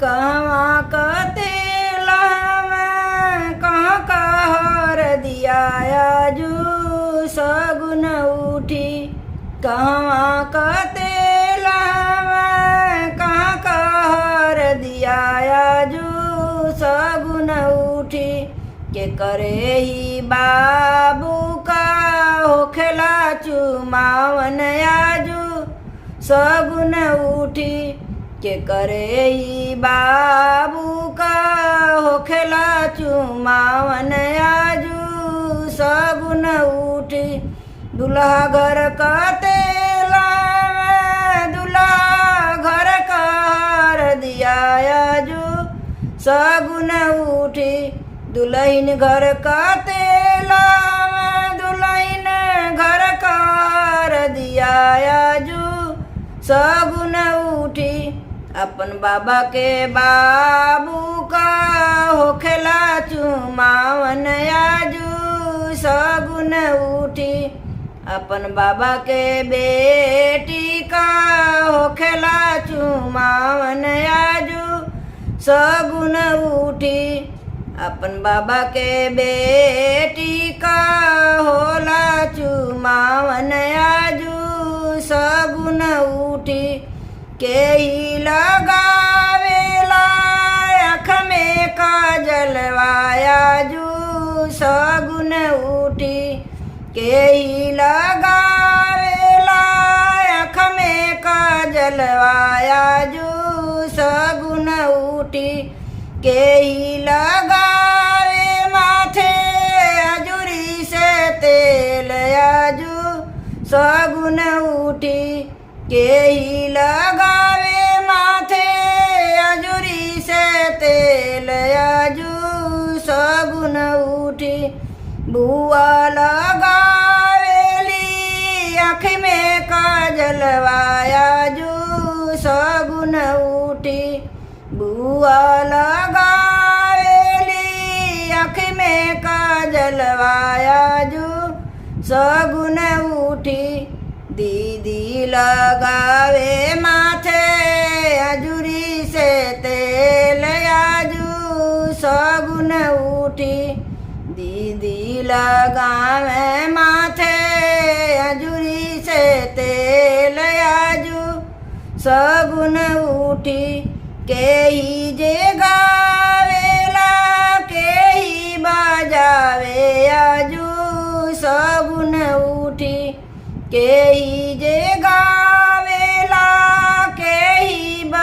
कहवा कते लहवा कहाँ कहर दिया आजू सगुन उठी। कहवा कते लहवा कहाँ कहर दिया आजू सगुन उठी। के करे ही बाबू का होखेला चुमावन आजू सगुन उठी। के करे ही बाबू का होखेला चुमावन आजू सगुन उठी। दुल्हा घर कते लावे दुल्हा घर कर दिया आजू सगुन उठी। दुल्हन घर कते लावे दुल्हन घर कर दिया आजू सगुन उठी। अपन बाबा के बाबू का होखेला चुमावन आजू सगुन उठी। अपन बाबा के बेटी का होखेला चुमावन आजू सगुन उठी। अपन बाबा के बेटी का होला चुमावन आजू सगुन उठी। के ही लगावेला आँख में काजलवा आजू सगुन उठी। के ही लगावेला आँख में काजलवा आजू सगुन उठी। के ही लगावे माथे अजूरी से तेल आजू सगुन उठी। के ही लगावे माथे अजूरी से तेल आजू सगुन उठी। बुआ लगावेली आँख में काजलवा आजू सगुन उठी। बुआ लगावेली आँख में काजलवा आजू सगुन उठी। दीदी लगावे माथे अजूरी से तेल आजू सगुन उठी। दीदी लगावे माथे अजूरी से तेल आजू सगुन उठी। के ही जे गावेला के ही बाजावे आजू सगुन उठी। के ही जे